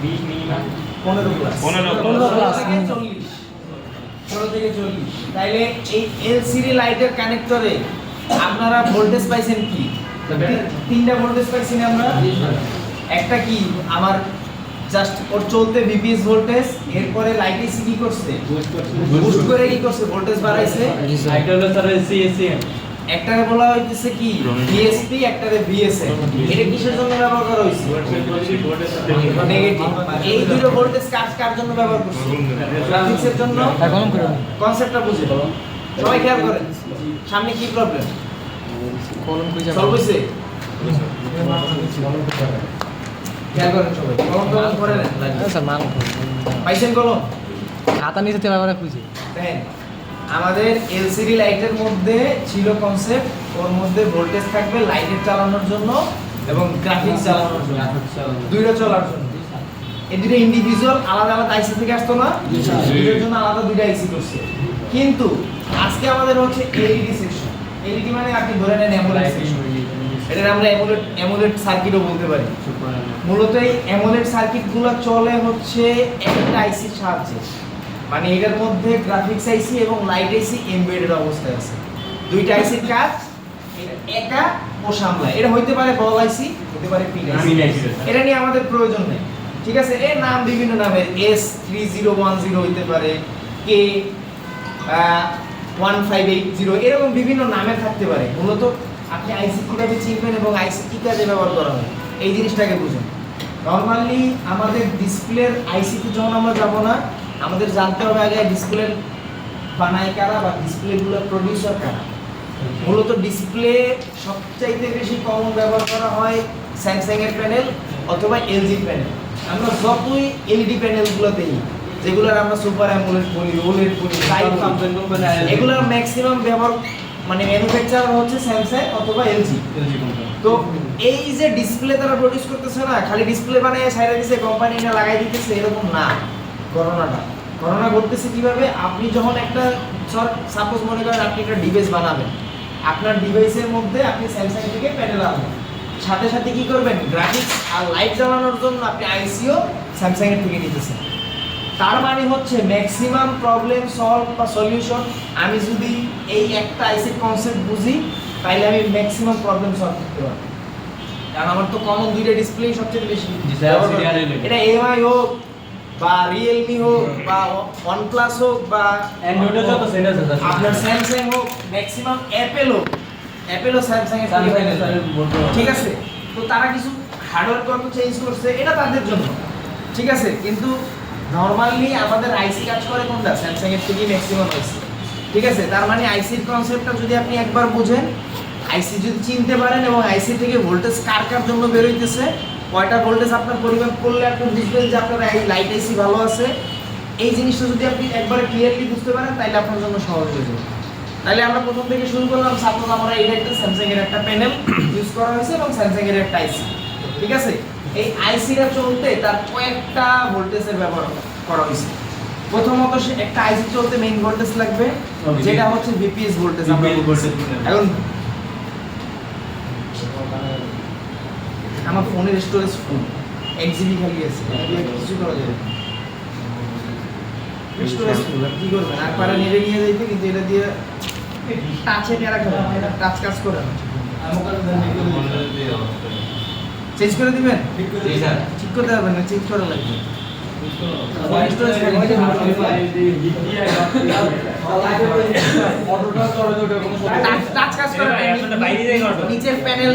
15 plus 15 plus 16 থেকে 40। তাইলে এই এলসিডি লাইটের কানেক্টরে আপনারা ভোল্টেজ পাইছেন কি? তিনটা ভোল্টেজ পাইছি না আমরা? একটা কি আমার জাস্ট ওর চলতে ভিপিএস ভোল্টেজ, এরপরে লাইটে কি করছে বুস্ট করে কি করছে ভোল্টেজ বাড়াইছে। এটা হলো স্যার সিএসএম, একটারে বলা হইতেছে কি ভিএসপি, একটারে ভিএসএম। এটা কিসের জন্য ব্যবহার করা হইছে? নেগেটিভ। এই দুটো ভোল্টেজ কার জন্য ব্যবহার করছে? গ্রাফিক্সের জন্য। এখন করে কনসেপ্টটা বুঝে সবাই খেয়াল করেন। সামনে কি প্রবলেম কলম কই যাবে? সলভ হইছে? খেয়াল করেন সবাই, কলম টলম করে নেন। স্যার মান পাইছেন কলম? খাতা নিতে তেলা করে খুঁজে দেখেন, আমাদের এলসিডি লাইটের মধ্যে ছিল কনসেপ্ট, ওর মধ্যে ভোল্টেজ থাকবে লাইটের চালানোর জন্য এবং গ্রাফিক্স চালানোর জন্য, দুইটা চলার জন্য। এই দুটো ইন্ডিভিজুয়াল আলাদা আলাদা আইসি থেকে আসতো না, দুইটার জন্য আলাদা দুইটা আইসি করছে। কিন্তু আজকে আমাদের হচ্ছে এলইডি সেকশন। এলইডি মানে আপনি ধরে নেন অ্যামোলেড সেকশন, এটা আমরা অ্যামোলেড সার্কিটও বলতে পারি। মূলত এই অ্যামোলেড সার্কিটগুলো চলে হচ্ছে একটা আইসির সাহায্যে, মানে এটার মধ্যে গ্রাফিক্স আইসি এবং লাইট আইসি এমবেডেড অবস্থায় আছে। দুইটা আইসির কাজ এটা একা ও সামলায়। এটা হইতে পারে বল আইসি, হতে পারে পিন আইসি, এটা নিয়ে আমাদের প্রয়োজন নেই। ঠিক আছে, এর নাম বিভিন্ন নামের, S3010 হইতে পারে, কে 1580, এরকম বিভিন্ন নামে থাকতে পারে। মূলত আপনি আইসি কিভাবে চিনবেন এবং আইসি কি কাজে ব্যবহার করা হয় এই জিনিসটাকে বুঝুন। নরমালি আমাদের ডিসপ্লের আইসিতে যখন আমরা যাব না, আমাদের জানতে হবে আগে ডিসপ্লে বানায় কারা বা ডিসপ্লেগুলো প্রডিউসার কারা। মূলত ডিসপ্লে সবচাইতে বেশি কমন ব্যবহার করা হয় স্যামসাং এর প্যানেল অথবা এলজি প্যানেল। আমরা যতই এলইডি প্যানেলগুলো দেখি, যেগুলোর আমরা সুপার অ্যামোলেড বলি, ওলেড বলি, এগুলোর ম্যাক্সিমাম ব্যবহার মানে ম্যানুফ্যাকচারার হচ্ছে স্যামসাং অথবা এলজি। তো এই যে ডিসপ্লে তারা প্রডিউস করতেছে না, খালি ডিসপ্লে বানায় সাইডে দিছে কোম্পানি না লাগাই দিতেছে, এরকম না। ঘটনা ঘটতেছে কিভাবে? আপনি যখন একটা সাপোজ মনে করেন আপনি একটা ডিভাইস বানাবেন, আপনার ডিভাইসের মধ্যে আপনি স্যামসাং থেকে প্যানেল আনবেন, সাথে সাথে কি করবেন গ্রাফিক্স আর লাইট জ্বালানোর জন্য আপনি আইসিও স্যামসাং এর থেকে নিতেছেন। তার মানে হচ্ছে ম্যাক্সিমাম প্রবলেম সলভ বা সলিউশন আমি যদি এই একটা আইসির কনসেপ্ট বুঝি, তাইলে আমি ম্যাক্সিমাম প্রবলেম সলভ করতে পারবো। কারণ আমার তো কমন দুইটা ডিসপ্লে সবচেয়ে বেশি, এটা এমআই হোক বা রিয়েলমি হোক বা ওয়ানপ্লাস হোক বা অ্যান্ড্রয়েডে যত সেট আছে আপনার স্যামসাং হোক, ম্যাক্সিমাম অ্যাপেলও স্যামসাং এর ঠিক আছে। তো তারা কিছু হার্ডওয়্যার কত চেঞ্জ করছে, এটা তাদের জন্য ঠিক আছে। কিন্তু নরমালি আমাদের আইসি কাজ করে কোনটা? স্যামসাং এর থেকে ম্যাক্সিমাম আইসি। ঠিক আছে, তার মানে আইসির কনসেপ্টটা যদি আপনি একবার বুঝেন, আইসি যদি চিনতে পারেন এবং আইসি থেকে ভোল্টেজ কার জন্য বের হইতেছে, কয়টা ভোল্টেজ আপনার পরিমাপ করলে আপনি বুঝবেন যে আপনার এই লাইট আইসি ভালো আছে, এই জিনিসটা যদি আপনি একবারে ক্লিয়ারলি বুঝতে পারেন, তাহলে আপনার জন্য সহজ হয়ে যাবে। তাহলে আমরা প্রথম থেকে শুরু করলাম, সাপোজ আমরা এই একটা স্যামসাং এর একটা প্যানেল ইউজ করা হয়েছে এবং স্যামসাং এর একটা আইসি। ঠিক আছে, এই আইসিটা চলতে তার কয়েকটা ভোল্টেজের ব্যবহার করা হয়েছে। প্রথমত সে একটা আইসি চলতে মেইন ভোল্টেজ লাগবে, যেটা হচ্ছে ভিপিএস ভোল্টেজ। এখন আমার ফোনের স্টোরেজ ফুল, 1 জিবি খালি আছে, কিছু করা যাবে না। স্টোরেজ ফুল কি করবেন? আর পারে নেড়ে নিয়ে যাইতে, কিন্তু এটা দিয়ে টাচে নিয়ে রাখবেন, এটা টাচ কাজ করে না। চেঞ্জ করে দিবেন? ঠিক করতে পারবেন না, চেঞ্জ করা লাগবে। নিচের প্যানেল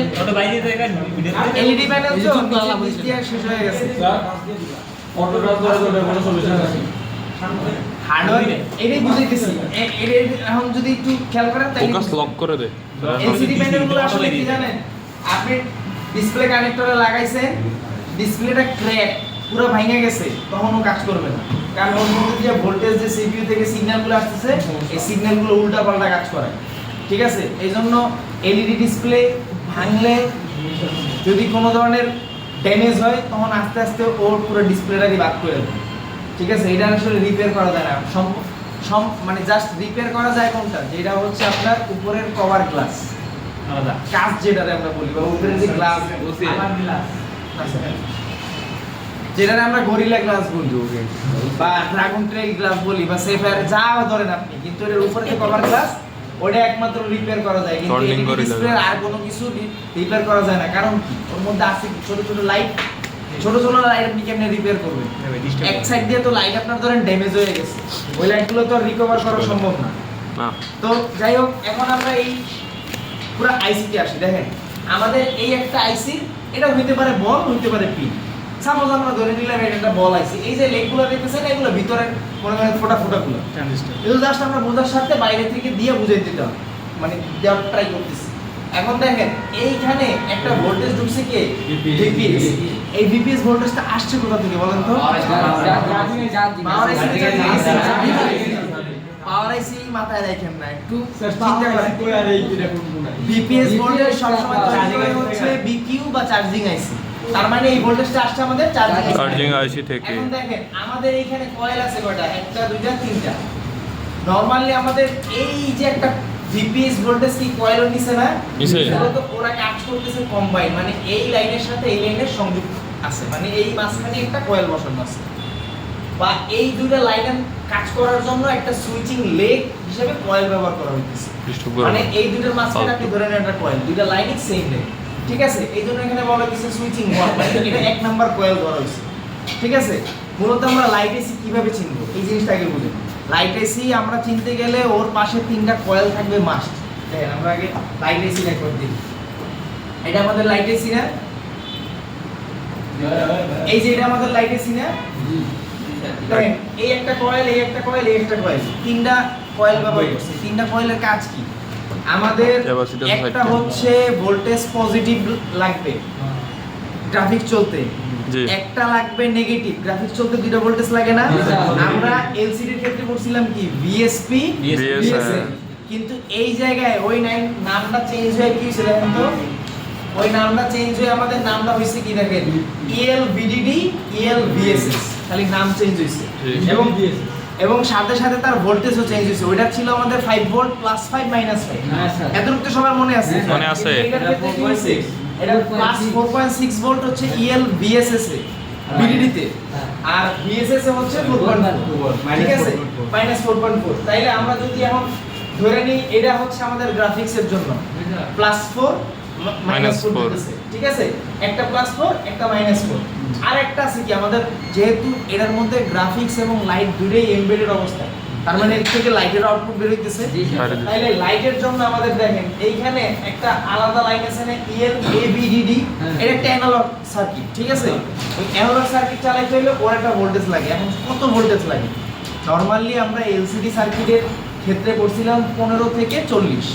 এলইডি প্যানেল তো শেষ হয়ে গেছে। হার্ডওয়্যার এটাই বুঝাইতেছি। এখন যদি একটু খেয়াল করেন তাহলে ফোকাস লক করে দে। এলসিডি প্যানেলগুলো আসলে কি জানেন? আপনি ডিসপ্লে কানেক্টরে লাগাইছেন, ডিসপ্লেটা ক্র্যাক পুরো ভেঙে গেছে, তখনও কাজ করবে না। কারণ ওর মধ্যে যে ভোল্টেজ যে সিপিইউ থেকে সিগন্যালগুলো আসতেছে, এই সিগন্যালগুলো উল্টাপাল্টা কাজ করে। ঠিক আছে, এই জন্য এলইডি ডিসপ্লে ভাঙলে যদি কোনো ধরনের ড্যামেজ হয়, তখন আস্তে আস্তে ওর পুরো ডিসপ্লেটাকে বাদ করে দেবে। ঠিক আছে, এটা আসলে রিপেয়ার করা যায় না, মানে জাস্ট রিপেয়ার করা যায় কোনটা? যেটা হচ্ছে আপনার উপরের কভার গ্লাস, আলাদা কাঁচ যেটাতে আমরা বলি, বা উপরের যে গ্লাস, আমার গ্লাস যেটা আমরা গরিলা গ্লাস বলি বা ড্রাগন ট্রেল গ্লাস বলি বা সেফায়ার যা ধরেন আপনি, কিন্তু এর উপরে যে কভার গ্লাস ওটা একমাত্র রিপেয়ার করা যায়, কিন্তু Soldering এলইডি gorilla ডিসপ্লে আর কোনো কিছু রিপেয়ার করা যায় না। কারণ কি, ওর মধ্যে আছে কি ছোট ছোট লাইট, ছোট ছোট লাইট আপনি কেমনে রিপেয়ার করবেন? এক সাইড দিয়ে তো লাইট আপনার ধরেন ড্যামেজ হয়ে গেছে, ওই লাইটগুলো তো রিকভার করা সম্ভব না। না তো যাই হোক, এখন আমরা এই পুরো আইসিতে আসি। দেখেন আমাদের এই একটা আইসি, এটা হইতে পারে বল, হইতে পারে পিন। সাপোজ আমরা ধরে নিলাম এটা একটা বল আইসি, এই যে লেগগুলো দেখতেছেন এগুলো ভিতরে মনে করেন ফোটা ফোটাগুলো, এগুলো জাস্ট আমরা বোঝার সাথে বাইরে থেকে দিয়ে বুঝাই দিতে হবে, মানে দেওয়ার ট্রাই করতেছি। এখন দেখেন এইখানে একটা ভোল্টেজ ঢুকছে কে? ভিপিএস। এই ভিপিএস ভোল্টেজটা আসছে কোথা থেকে বলেন তো? পাওয়ার আইসি থেকে পাওয়ার আইসি মাথায় রাখেন না, একটু চিন্তা করেন। বিপিএস ভোল্টেজ সবসময় তৈরি করে হচ্ছে বিকিউ বা চার্জিং আইসি, তার মানে এই ভোল্টেজটা আসছে আমাদের চার্জিং আইসি থেকে। এখন দেখেন আমাদের এইখানে কয়েল আছে কয়টা? একটা, দুইটা, তিনটা। নরমালি আমাদের এই যে একটা ভিপিএস ভোল্টেজ কি কয়েলও নিছে না? নিছে। তো ওরা কাজ করতেছে কম্বাইন, মানে এই লাইনের সাথে এই লাইনের সংযুক্ত আছে, মানে এই মাঝখানে একটা কয়েল বসানো আছে, বা এই দুইটা লাইনের কাজ করার জন্য একটা সুইচিং লেগ হিসেবে কয়েল ব্যবহার করা হইতেছে। মানে এই দুইটার মাঝখানে আপনি ধরে নেন একটা কয়েল, দুইটা লাইনই সেম লেগ, ঠিক আছে? এই জন্য এখানে বলা হইছে সুইচিং ওয়ান, মানে এটা এক নাম্বার কয়েল ধরা হইছে, ঠিক আছে? মূলত আমরা লাইট এসি কিভাবে চিনবো এই জিনিসটা আগে বুঝুন। লাইট এসি আমরা চিনতে গেলে ওর পাশে তিনটা কয়েল থাকবে মাস্ট। দেখেন আমরা আগে লাইট এসি রেকর্ড দিই, এটা আমাদের লাইট এসি না? এই যে এটা আমাদের লাইট এসি না? দেখেন এই একটা কয়েল, এই একটা কয়েল, এই একটা কয়েল, তিনটা কয়েল ব্যবহার করছে। তিনটা কয়েলের কাজ কি? আমাদের একটা হচ্ছে ভোল্টেজ পজিটিভ লাগবে গ্রাফিক চলতে, একটা লাগবে নেগেটিভ গ্রাফিক চলতে, দুইটা ভোল্টেজ লাগে না? আমরা এলসিডি এর ক্ষেত্রে করছিলাম কি ভিএসপি ভিএসএ, কিন্তু এই জায়গায় ওই নামটা চেঞ্জ হয়ে কি হয়েছে দেখেন তো? ওই নামটা চেঞ্জ হয়ে আমাদের নামটা হইছে কি দেখেন, ইএলভিডিডি ইএলভিএসএস, খালি নাম চেঞ্জ হইছে। এবং সাথে সাথে তার ভোল্টেজও চেঞ্জ হইছে। ওইটা ছিল আমাদের 5 ভোল্ট প্লাস 5 মাইনাস 5, এতটুকু তো সবার মনে আছে? মনে আছে। এটা 4.6, এটা প্লাস 4.6 ভোল্ট হচ্ছে ইএলভিএসএস এ, ভিডিডি তে, আর ভিএসএস এ হচ্ছে 4.4, ঠিক আছে? মাইনাস 4.4। তাইলে আমরা যদি এখন ধরে নিই এটা হচ্ছে আমাদের গ্রাফিক্স এর জন্য প্লাস 4 মাইনাস 4, ঠিক আছে? একটা প্লাস 4, একটা মাইনাস 4। আর একটা আছে কি আমাদের, যেহেতু এটার মধ্যে গ্রাফিক্স এবং লাইট দুটোই এমবেডেড অবস্থায়, তার মানে এর থেকে লাইটের আউটপুট বের হইতেছে। তাইলে লাইটের জন্য আমাদের দেখেন এইখানে একটা আলাদা লাইন আছে না, ইএলএবিডিডি, এটা একটা অ্যানালগ সার্কিট, ঠিক আছে? ওই অ্যানালগ সার্কিট চালাইতে হলে ওর একটা ভোল্টেজ লাগে। এখন কত ভোল্টেজ লাগে? নরমালি আমরা এলসিডি সার্কিটের ক্ষেত্রে করছিলাম 15 থেকে 40,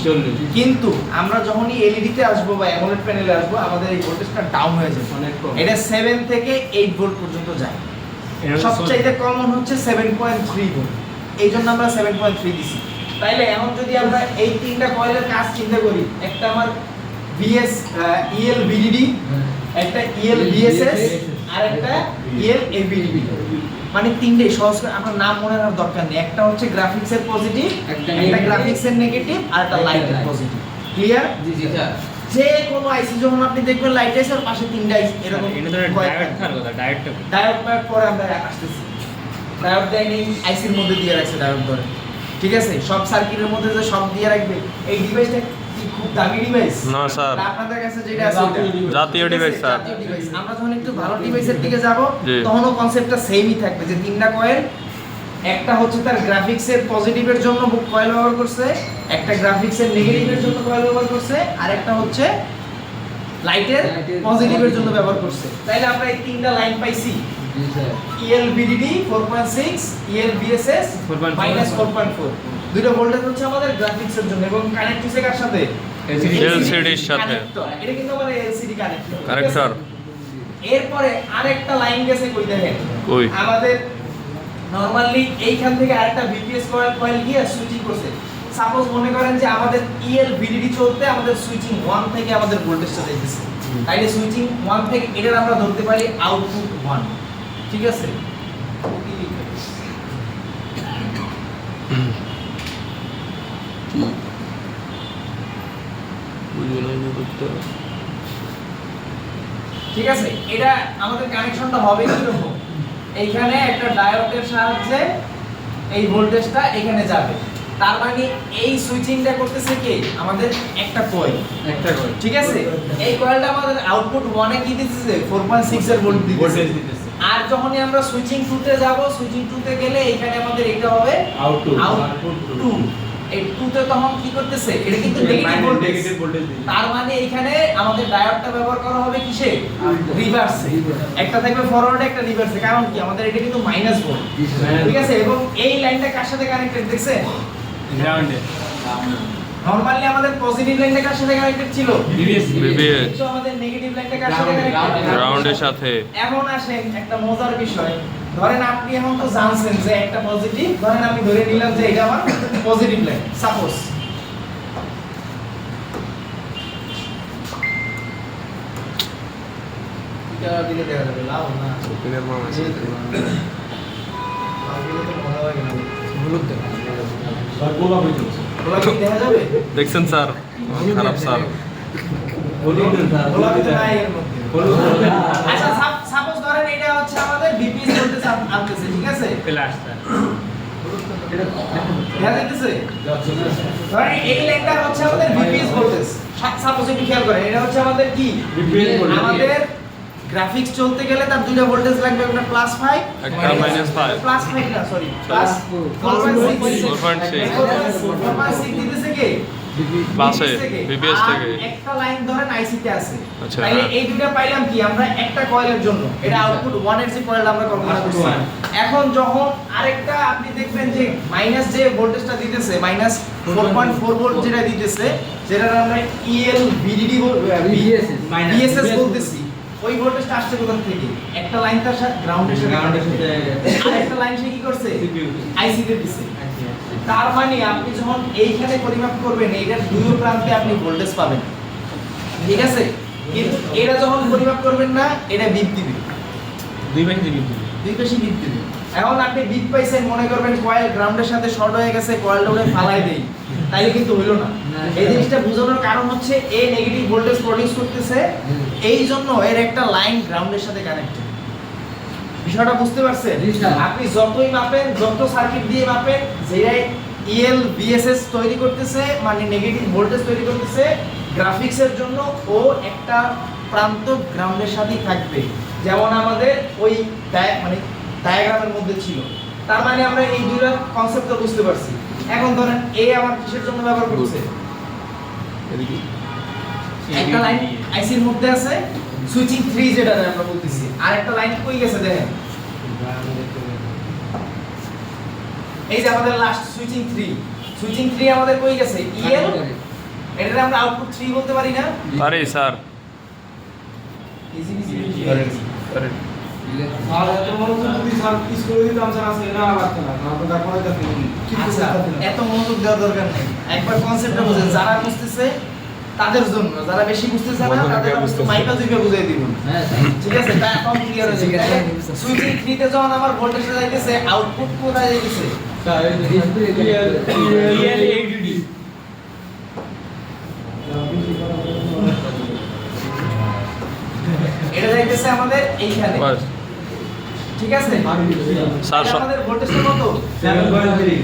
কিন্তু আমরা যখনই এলইডি তে আসবো বা অ্যামোলেড প্যানেলে আসবো আমাদের এই ভোল্টেজটা ডাউন হয়ে যাবে, এটা 7 থেকে 8 ভোল্ট পর্যন্ত যায়। সবচেয়ে কমন হচ্ছে 7.3 ভোল্ট, এই জন্য আমরা 7.3 দিছি। তাইলে এখন যদি আমরা এই তিনটা কয়েলের কাজ চিন্তা করি, একটা আমার ভিএস ইএলভিডিডি, একটা ইএলভিএসএস, আর একটা ইএলএবিডিডি, মানে তিনটে সহজ করে আমরা নাম মনে রাখার দরকার নেই। একটা হচ্ছে গ্রাফিক্সের পজিটিভ, একটা গ্রাফিক্সের নেগেটিভ, আর একটা লাইটের পজিটিভ। ক্লিয়ার? জি জি স্যার। যে কোনো আইসি যখন আপনি দেখবেন লাইট আছে আর পাশে তিনটা আইসি এরকম, ডায়োড পরে আমরা আসতেছি। ডায়োড দেয় নেই আইসির মধ্যে দিয়ে রাখছে ডায়োড ধরে, ঠিক আছে? সব সার্কিটের মধ্যে যে সব দিয়ে রাখবে, এই ডিভাইসটা কি খুব দামি ডিভাইস না স্যার, আপনাদের কাছে যেটা আছে জাতীয় ডিভাইস স্যার। আমরা যখন একটু ভালো ডিভাইসের দিকে যাব তখনও কনসেপ্টটা সেমই থাকবে, যে তিনটা কয়েল, একটা হচ্ছে তার গ্রাফিক্সের পজিটিভের জন্য কয়েল ব্যবহার করছে, একটা গ্রাফিক্সের নেগেটিভের জন্য কয়েল ব্যবহার করছে, আর একটা হচ্ছে লাইটের পজিটিভের জন্য ব্যবহার করছে। তাইলে আমরা এই তিনটা লাইন পাইছি, ইএলভিডিডি 4.6, ইএলভিএসএস -4.4। দুটো ভোল্টেজ হচ্ছে আমাদের গ্রাফিক্সের জন্য, এবং কানেক্ট হচ্ছে কার সাথে? এলসিডির সাথে। এটা কিন্তু আমাদের এলসিডি কানেক্টর। এরপরে আরেকটা লাইন গেছে কই দেখেন, কই আমাদের নরমালি এইখান থেকে আরেকটা ভিপিএস কয়েল গিয়ে সুইচিং করছে। সাপোজ মনে করেন যে আমাদের ইএলভিডিডি চলতে আমাদের সুইচিং 1 থেকে আমাদের ভোল্টেজটা যাইতেছে, তাইলে সুইচিং 1 থেকে এটার আমরা ধরতে পারি আউটপুট 1, ঠিক আছে? ঠিক আছে, এটা আমাদের কানেকশনটা হবে কিরকম? এইখানে একটা ডায়োডের সাহায্যে এই ভোল্টেজটা এখানে যাবে। তার মানে এই সুইচিংটা করতেছে কে? আমাদের একটা কয়েল। একটা করে ঠিক আছে, এই কয়েলটা আমাদের আউটপুট 1 এ কি দিতেছে? 4.6 এর ভোল্ট ভোল্টেজ দিতেছে। দিতেছে আর যখনই আমরা সুইচিং 2 তে যাব, সুইচিং 2 তে গেলে এখানে আমাদের এটা হবে আউটপুট আউটপুট 2। এই 2 তে তখন কি করতেছে? এটা কিন্তু নেগেটিভ ভোল্টেজ। নেগেটিভ ভোল্টেজ দিচ্ছে তার মানে এখানে আমাদের ডায়োডটা ব্যবহার করা হবে কিসে? রিভার্সে। একটা থাকবে ফরওয়ার্ডে, একটা রিভার্সে। কারণ কি? আমাদের এটা কিন্তু মাইনাস ভোল্ট। ঠিক আছে, এবং এই লাইনটা কার সাথে কানেক্টেড দেখছেন? গ্রাউন্ডে নরমালি আমাদের পজিটিভ লাইনটা কার সাথে কানেক্টেড ছিল? বিবিএস বিবিএস কিন্তু আমাদের নেগেটিভ লাইনটা কার সাথে কানেক্টেড? গ্রাউন্ডের সাথে। এখন আসেন একটা মজার বিষয়। ধরেন আপনি এখন তো জানছেন যে একটা পজিটিভ, ধরেন আমি ধরে নিলাম যে এটা আমার পজিটিভ লাইন, সাপোজ। এটা দিলে দেখা যাবে লাভ না। লাভ দিলে তো মজা লাগে না। হলুদ দেন আর গোলাপি চলছে গোলাপ কি দেখা যাবে? দেখছেন স্যার, খারাপ স্যার। হলুদ দেন গোলাপি তো নাই এর মধ্যে। হলুদ দেন আচ্ছা, সাপোজ ধরেন এটা হচ্ছে আমাদের বিপিএস ভোল্টেজ আনতেছে, ঠিক আছে? প্লাসটা দেখা যাইতেছে? ধরেন এই লাইনটা হচ্ছে আমাদের বিপিএস ভোল্টেজ। সাপোজ একটু খেয়াল করেন, এটা হচ্ছে আমাদের কি? VPS voltage. আমাদের গ্রাফিক্স চলতে গেলে তার দুইটা ভোল্টেজ লাগবে, একটা প্লাস 5 একটা -5 প্লাস 5 না, সরি, প্লাস 4.6 4.6 দিতেছে কে? পাশে থেকে। বিবিএস আর থেকে। একটা লাইন ধরেন আইসিতে আছে। আচ্ছা, তাহলে হ্যাঁ। এই দুটো পাইলাম কি? আমরা একটা কয়েলের জন্য এটা আউটপুট 1 এর যে কয়েলটা আমরা কল্পনা করছি। এখন যখন আরেকটা আপনি দেখবেন যে মাইনাস যে ভোল্টেজটা দিতেছে, মাইনাস 4.4 ভোল্ট যেটা দিতেছে, যেটা আমরা ইএল ভিডিডি বিএসএস বলতেছি, ওই ভোল্টেজটা আসছে কোথা থেকে? একটা লাইন তার সাথে গ্রাউন্ডের সাথে আরেকটা লাইন সে কি করছে? আইসিতে দিছে। তার মানে আপনি যখন এইখানে পরিমাপ করবেন, এইটার দুই প্রান্তে আপনি ভোল্টেজ পাবেন, ঠিক আছে? কিন্তু এটা যখন পরিমাপ করবেন না, এটা বিপ দিবে, দুই পাশে দিবি দুই পাশে বিপ দিবে। এখন আপনি বিপ পাইছেন, মনে করবেন কয়েল গ্রাউন্ডের সাথে শর্ট হয়ে গেছে, কয়েলটা উঠে ফালাই দেই, তাইলে কিন্তু হইলো না। এই জিনিসটা বোঝানোর কারণ হচ্ছে এ নেগেটিভ ভোল্টেজ প্রডিউস করতেছে, এই জন্য এর একটা লাইন গ্রাউন্ডের সাথে কানেক্টেড। বিষয়টা বুঝতে পারছেন? আপনি যতই মাপেন, যত সার্কিট দিয়ে মাপেন, যেটাই ইএল বিএসএস তৈরি করতেছে, মানে নেগেটিভ ভোল্টেজ তৈরি করতেছে, গ্রাফিক্সের জন্য ও একটা প্রান্ত গ্রাউন্ডের সাথেই থাকবে, যেমন আমাদের ওই মানে ডায়াগ্রামের মধ্যে ছিল। তার মানে আমরা এই দুইটা কনসেপ্টটা বুঝতে পারছি। এখন ধরেন এ আমার কিসের জন্য ব্যবহার করছে? একটা লাইন আইসির মধ্যে আছে, সুইচিং 3 যেটা আমরা বলতেছি, আর একটা লাইন কই গেছে দেখেন, এই যে আমাদের লাস্ট সুইচিং 3 আমাদের কই গেছে? ইএল, এটারে আমরা আউটপুট 3 বলতে পারি না? পারি স্যার। Easy easy. আর এত মনোযোগ যদি স্যার পিস করে দিতাম স্যার আজকে না লাগতো না, তারপর তারপরে দেখি আচ্ছা, এত মনোযোগ দেওয়ার দরকার নেই, একবার কনসেপ্টটা বুঝেন। যারা বুঝতেছে তাদের জন্য, যারা বেশি বুঝতেছে না তাদের মাইকা দুইটা বুঝাই দিব, ঠিক আছে? তা কম ক্লিয়ার হয়ে যাবে। সুইচিং 3 তে যখন আমার ভোল্টেজটা যাইতেছে, আউটপুট কোথায় যাইতেছে? এইচডি এটা যাইতেছে আমাদের এইখানে, বাস ঠিক আছে? স্যার, এটা আমাদের ভোল্টেজটা কত? 7.3।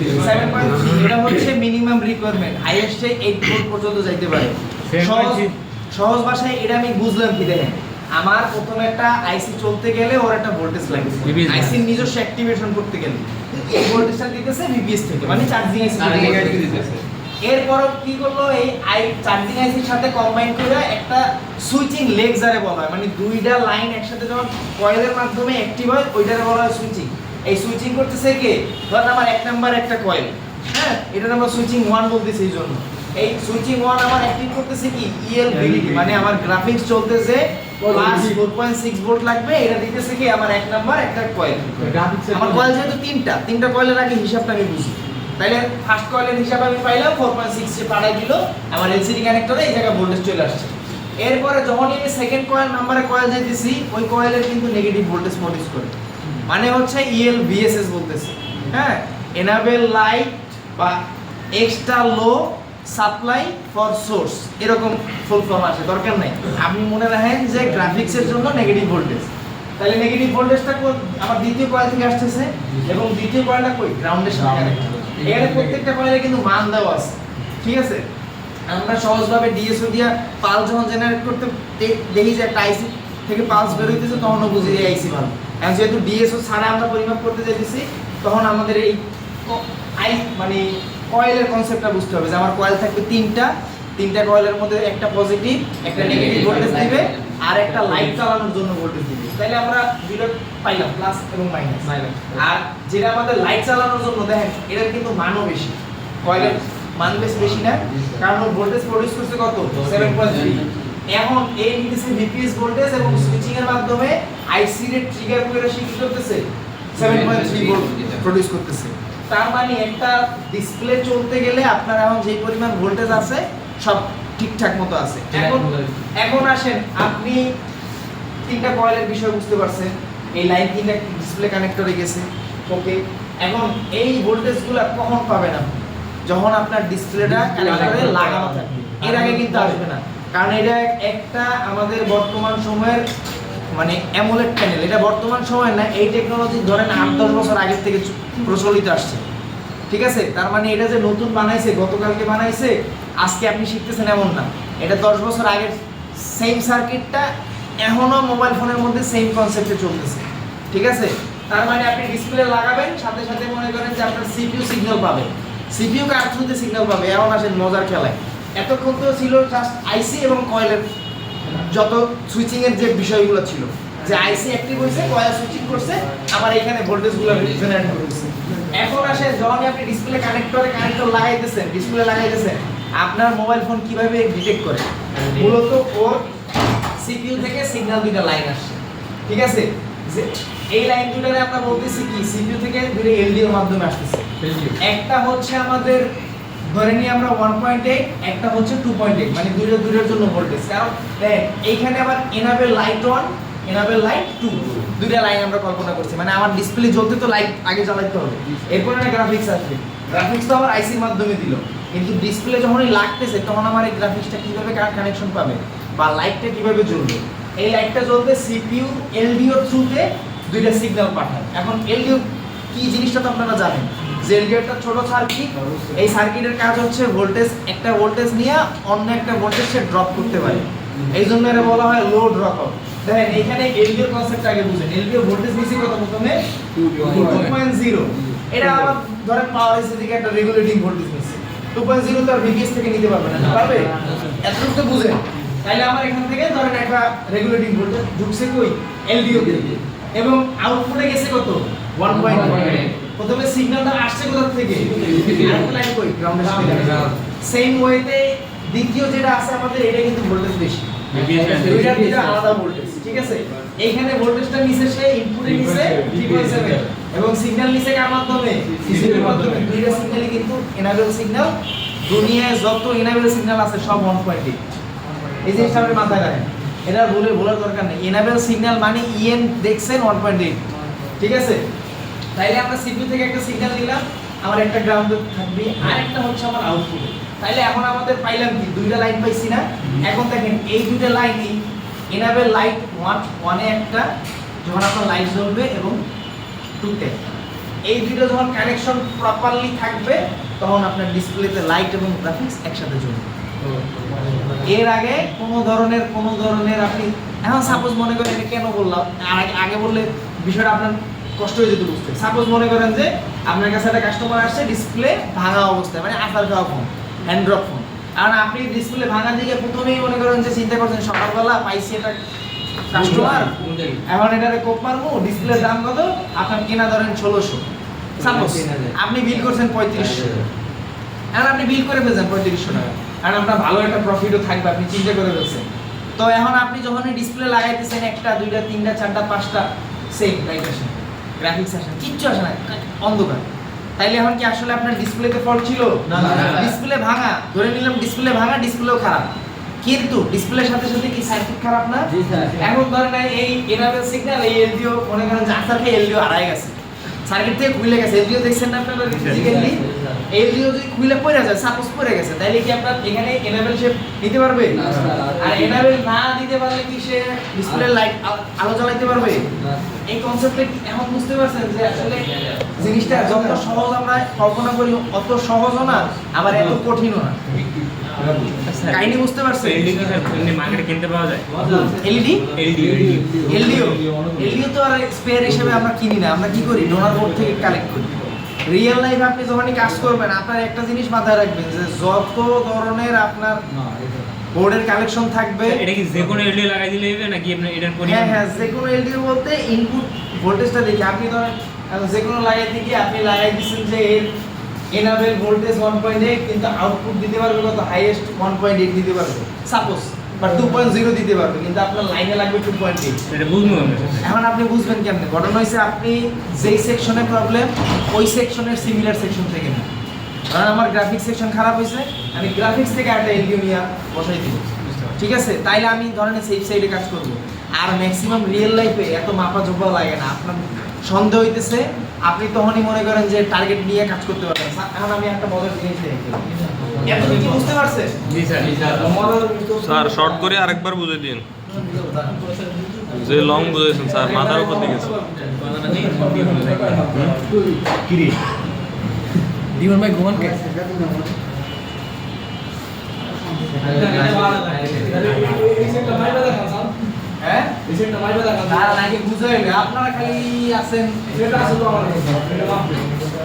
এটা হচ্ছে মিনিমাম রিকোয়ারমেন্ট, হাইয়েস্ট 8 ভোল্ট পর্যন্ত যাইতে পারে। সহজ ভাষায় এটা আমি বুঝলাম কি দেখেন, আমার প্রথমে একটা আইসি চলতে গেলে ওর একটা ভোল্টেজ লাগে, আইসি নিজস্ব অ্যাক্টিভেশন করতে গেলে এই ভোল্টেজটা দিতেছে ভিপিএস থেকে, মানে চার্জিং আইসি দিতেছে। এরপর কি করলো, এই চার্জিং আইসির সাথে কম্বাইন করে একটা সুইচিং লেগ যারে বলা হয়, মানে দুইটা লাইন একসাথে যখন কয়েলের মাধ্যমে অ্যাক্টিভ হয়, ওইটারে বলা হয় সুইচিং। এই সুইচিং করতেছে কে? ধরেন আমার এক নাম্বার একটা কয়েল, হ্যাঁ, এটার আমরা সুইচিং 1 বলতেছি। এই জন্য এই সুইচিং 1 আমার অ্যাক্টিভ করতেছে কি? ইএল ভিডিডি, মানে আমার গ্রাফিক্স চলতেছে, প্লাস 4.6 ভোল্ট লাগবে, এটা দিতেছে কি? আমার এক নাম্বার একটা কয়েল। আমার কয়েল যেহেতু তিনটা কয়েলের আগে হিসাবটা আমি বুঝি, তাইলে ফার্স্ট কয়েলের হিসাব আমি পাইলাম 4.6 এ পাঠাই দিল আমার এলসিডি কানেক্টরে, এই জায়গায় ভোল্টেজ চলে আসছে। এরপরে যখন আমি সেকেন্ড কয়েল নাম্বারে কয়েল যাইতেছি, ওই কয়েলের কিন্তু নেগেটিভ ভোল্টেজ প্রডিউস করে, মানে হচ্ছে ইএল ভিএসএস বলতেছে, হ্যাঁ, এনাবেল লাইট বা extra low supply for source, এরকম ফুল ফর্ম আসে, দরকার নাই। আপনি মনে রাখেন যে গ্রাফিক্সের জন্য নেগেটিভ ভোল্টেজ, তাহলে নেগেটিভ ভোল্টেজটা আমার দ্বিতীয় কয়েল থেকে আসতেছে এবং দ্বিতীয় কয়েলটা কই গ্রাউন্ডের সাথে কানেক্ট। এখানে প্রত্যেকটা কয়েলে কিন্তু মান দেওয়া আছে, ঠিক আছে? আমরা সহজভাবে ডিএসও দিয়া পালস যখন জেনারেট করতে দেখি যে একটা আইসি থেকে পালস বের হইতেছে, তখনও বুঝি যে আইসি ভালো। এখন যেহেতু ডিএসও ছাড়া আমরা পরিমাপ করতে চাইতেছি, তখন আমাদের এই মানে কয়েলের কনসেপ্টটা বুঝতে হবে যে আমার কয়েল থাকবে তিনটা কয়েলের মধ্যে একটা পজিটিভ একটা নেগেটিভ ভোল্টেজ দিবে আর একটা লাইট চালানোর জন্য ভোল্টেজ দিবে। তাহলে আমরা দুটো পাইলাম, প্লাস এবং মাইনাস। আর যেটা আমাদের লাইট চালানোর জন্য দেখেন এটার কিন্তু মানও বেশি, কয়েলের মান বেশি না, কারণ ভোল্টেজ প্রডিউস করছে কত 7.3। এখন এই নিতেছে ভিপিএস ভোল্টেজ এবং সুইচিং এর মাধ্যমে আইসি রে ট্রিগার করে সে কি করতেছে 7.3 ভোল্ট প্রডিউস করতেছে। তার মানে একটা ডিসপ্লে চলতে গেলে আপনার এখন যে পরিমাণ ভোল্টেজ আছে সব ঠিকঠাক মতো আছে। এখন আসেন, আপনি তিনটা কয়েলের বিষয় বুঝতে পারছেন, এই লাইন তিনটা ডিসপ্লে কানেক্টরে গেছে, ওকে। এখন এই ভোল্টেজগুলো কখন পাবেন আপনি? যখন আপনার ডিসপ্লেটা কানেক্টরে লাগানো থাকবে, এর আগে কিন্তু আসবে না। কারণ এটা একটা আমাদের বর্তমান সময়ের মানে অ্যামোলেড প্যানেল, এটা বর্তমান সময় না, এই টেকনোলজি ধরেন 8-10 বছর আগে থেকে প্রচলিত আসছে, ঠিক আছে? তার মানে এটা যে নতুন বানাইছে, গতকালকে বানাইছে, আজকে আপনি শিখতেছেন এমন না। এটা 10 বছর আগের সেম সার্কিটটা এখনো মোবাইল ফোনের মধ্যে সেম কনসেপ্টে চলতেছে, ঠিক আছে? তার মানে আপনি ডিসপ্লে লাগাবেন, সাথে সাথে মনে করেন যে আপনার সিপিইউ সিগন্যাল পাবে, সিপিইউ কার থ্রুতে সিগন্যাল পাবে। এখন আসেন মজার খেলায়, এতক্ষণ তো ছিল জাস্ট আইসি এবং কয়েলের যত সুইচিং এর যে বিষয়গুলো ছিল, যে আইসি অ্যাক্টিভ হয়েছে, কয়েল সুইচিং করছে, আমার এখানে ভোল্টেজগুলো জেনারেট করতেছে। এখন আসে যখন আপনি ডিসপ্লে কানেক্টর লাগাইতেছেন, ডিসপ্লে লাগাইতেছেন, আপনার মোবাইল ফোন কিভাবে ডিটেক্ট করে? মূলত ওর সিপিইউ থেকে সিগন্যাল দুইটা লাইন আসছে, ঠিক আছে? যে এই লাইন দুটারে আমরা বলতেছি কি সিপিইউ থেকে দুটো এলডিও এর মাধ্যমে আসতেছে। একটা হচ্ছে আমাদের ধরে নিই আমরা 1.8, একটা হচ্ছে 2.8, মানে দুইটার জন্য ভোল্টেজ। কারণ দেখেন এইখানে আবার এনাবেল লাইট 1, এনাবেল লাইট 2, দুইটা লাইন আমরা কল্পনা করছি। মানে আমার ডিসপ্লে জ্বলতে তো লাইট আগে জ্বালাতে হবে, এরপর একটা গ্রাফিক্স আসবে। গ্রাফিক্স তো আমার আইসির মাধ্যমে দিল, কিন্তু ডিসপ্লে যখনই লাগতেছে তখন আমার এই গ্রাফিক্সটা কিভাবে কানেকশন পাবে বা লাইটটা কিভাবে জ্বলবে? এই লাইটটা জ্বলবে সিপিইউ এলডিও থ্রুতে দুইটা সিগন্যাল পাঠায়। এখন এলডিও কি জিনিসটা তো আপনারা জানেন, যে এলডিওটা ছোট সার্কিট, এই সার্কিটের কাজ হচ্ছে ভোল্টেজ, একটা ভোল্টেজ নিয়ে অন্য একটা ভোল্টেজে ড্রপ করতে পারে, এই জন্য এটা বলা হয় লো ড্রপ আউট। দেখেন এখানে এলডিওর কনসেপ্ট আগে বুঝেন। এলডিও ভোল্টেজ নিচে কত? প্রথমে 2.0, এটা আবার ধরেন পাওয়ার এসে থেকে একটা রেগুলেটিং ভোল্টেজ নিচ্ছে। 2.0 তো আর ভিপিএস থেকে নিতে পারবে না, পারবে? এতটুকু তো বুঝেন। তাইলে আমার এখান থেকে ধরেন একটা রেগুলেটিং ভোল্টেজ ঢুকছে কই এলডিও তে, এবং আউটপুটে গেছে কত 1.1। প্রথমে সিগন্যালটা আসছে কোথা থেকে? আরেকটা লাইন কই গ্রাউন্ডের সাথে। সেম ওয়েতে দ্বিতীয় যেটা আছে আমাদের, এটা কিন্তু ভোল্টেজ বেশি, দুইটার দুইটা আলাদা ভোল্টেজ, ঠিক আছে? এইখানে ভোল্টেজটা নিচে সে ইনপুটে নিচে 3.7 এবং সিগন্যাল নিচে কার মাধ্যমে? সিপিইউর মাধ্যমে। দুইটা সিগন্যালই কিন্তু এনাবেল সিগন্যাল। দুনিয়ায় যত এনাবেল সিগন্যাল আছে সব 1.8। এই জিনিসটা আপনি মাথায় রাখেন, এটা বলার দরকার নেই। এনাবেল সিগন্যাল মানে ইএন দেখছেন 1.8, ঠিক আছে? তাইলে আমরা সিপিইউ থেকে একটা সিগন্যাল নিলাম, আমার একটা গ্রাউন্ড থাকবে, আর একটা হচ্ছে আমার আউটপুট। তাইলে এখন আমাদের পাইলাম কি? দুইটা লাইন পাইছি না? এখন দেখেন এই দুইটা লাইনই এনাবেল লাইট 1 এ একটা, যখন আপনার লাইট জ্বলবে, এবং 2 তে এই দুইটা যখন কানেকশন প্রপারলি থাকবে, তখন আপনার ডিসপ্লেতে লাইট এবং গ্রাফিক্স একসাথে জ্বলবে। এর আগে কোনো ধরনের আপনি এখন সাপোজ মনে করেন, এটা কেন বললাম, আগে বললে বিষয়টা আপনার কষ্ট হয়ে যেত বুঝতে। সাপোজ মনে করেন যে আপনার কাছে একটা কাস্টমার আসছে, ডিসপ্লে ভাঙা অবস্থায়, মানে আসার খাওয়া ফোন, হ্যান্ড ড্রপ ফোন। কারণ আপনি ডিসপ্লে ভাঙা দিকে প্রথমেই মনে করেন যে চিন্তা করছেন সকালবেলা পাইছি এটা কাস্টমার, এখন এটারে কোপ মারবো, ডিসপ্লের দাম কত? আপনার কেনা ধরেন 1600, সাপোজ আপনি বিল করছেন 3500, এখন আপনি বিল করে ফেলছেন 3500 টাকা, কারণ আপনার ভালো একটা প্রফিটও থাকবে, আপনি চিন্তা করে ফেলছেন। তো এখন আপনি যখনই ডিসপ্লে লাগাইতেছেন, একটা, দুইটা, তিনটা, চারটা, পাঁচটা সেম লাইট আসে, গ্রাফিক্স আসে, কিচ্ছু আসে না, অন্ধকার। তাইলে এখন কি আসলে আপনার ডিসপ্লেতে ফল্ট ছিল? না, ডিসপ্লে ভাঙা, ধরে নিলাম ডিসপ্লে ভাঙা, ডিসপ্লেও খারাপ, কিন্তু ডিসপ্লের সাথে সাথে কি সার্কিট খারাপ না? এখন ধরেন এই এনাবেল সিগন্যাল, এই এলডিও মনে করেন যে আসার খেয়ে এলডিও হারাই গেছে, সার্কিট থেকে খুলে গেছে, এলডিও দেখছেন না আপনারা ফিজিক্যালি? এলডিও যদি খুলে পড়ে যায়, সাপোজ পড়ে গেছে, তাইলে কি আপনার এখানে এনাবেল শেপ দিতে পারবে? আর এনাবেল না দিতে পারলে কি সে ডিসপ্লে লাইট আলো জ্বালাইতে পারবে? এই কনসেপ্টে এখন বুঝতে পারছেন যে আসলে জিনিসটা যত সহজ আমরা কল্পনা করি অত সহজও না, আবার এত কঠিনও না। কাহিনী বুঝতে পারছেন? এলডি কি স্যার এমনি মার্কেটে কিনতে পাওয়া যায়? এলইডি এলডি এলডিও তো আর স্পেয়ার হিসেবে আমরা কিনি না, আমরা কি করি ডোনার বোর্ড থেকে কালেক্ট করি। রিয়েল লাইফ আপনি যখনই কাজ করবেন আপনার একটা জিনিস মাথায় রাখবেন যে যত ধরনের আপনার বোর্ডের কালেকশন থাকবে, এটা কি যে কোনো এলডি লাগাই দিলে হবে নাকি আপনি এটার হ্যাঁ হ্যাঁ, যে কোনো এলডিও বলতে ইনপুট ভোল্টেজটা দেখি আপনি ধরেন যে কোনো লাগাইতে গিয়ে আপনি লাগাই দিচ্ছেন যে এর এনাবেল ভোল্টেজ 1.8 কিন্তু আউটপুট দিতে পারবে কত হাইয়েস্ট 1.8 দিতে পারবে সাপোজ, বা 2.0 দিতে পারবে, কিন্তু আপনার লাইনে লাগবে 2.8। এটা বুঝবো আমরা। এখন আপনি বুঝবেন কেমনে? ঘটনা হয়েছে আপনি যেই সেকশনে প্রবলেম ওই সেকশনের সিমিলার সেকশন থেকে না, কারণ আমার গ্রাফিক্স সেকশন খারাপ হয়েছে, আমি গ্রাফিক্স থেকে একটা এলডিও নিয়ে বসাই দিব, ঠিক আছে? তাইলে আমি ধরনের সেফ সাইডে কাজ করব। আর ম্যাক্সিমাম রিয়েল লাইফে এত মাপা জোপা লাগে না, আপনার সন্দেহ হইতেছে আপনি তখনই মনে করেন যে টার্গেট নিয়ে কাজ করতে পারবেন। এখন আমি একটা মজার জিনিস দেখি, এত কি বুঝতে পারছেন? জি স্যার স্যার শর্ট করে আরেকবার বুঝে দিন, যে লং বুঝেছেন স্যার মাথার উপর দিকে গেছে। দিবন ভাই ঘুমান কে? হ্যাঁ না নাকি বুঝাই না, আপনারা খালি আছেন।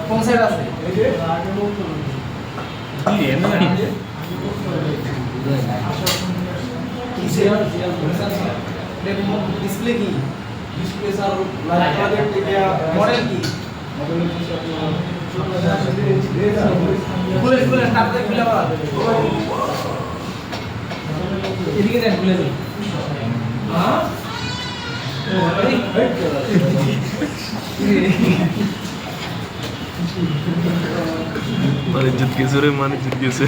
কোন সাইড আছে? ডিসপ্লে কি মডেল কি? খুলে খুলে তারপরে খুলে বলা এদিকে দেন, খুলে দিন। হ্যাঁ মানে জিত গেছে রে, মানে জিত গেছে।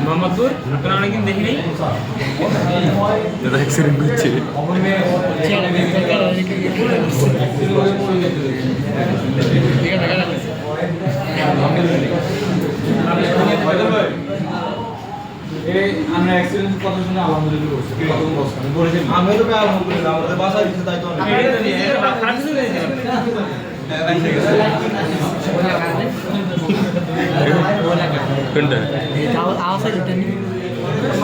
মোহাম্মদপুর আপনারা অনেকদিন দেখি নাই। এটা অ্যাক্সিডেন্ট হচ্ছে। আমরা এক্সপেরিয়েন্স কথা শুনে আলহামদুলিল্লাহ বলছি প্রথম বস আমি বলেছি আমি তো আলহামদুলিল্লাহ আমাদের বাসা দিতে তাই তো অনেক কোনটা?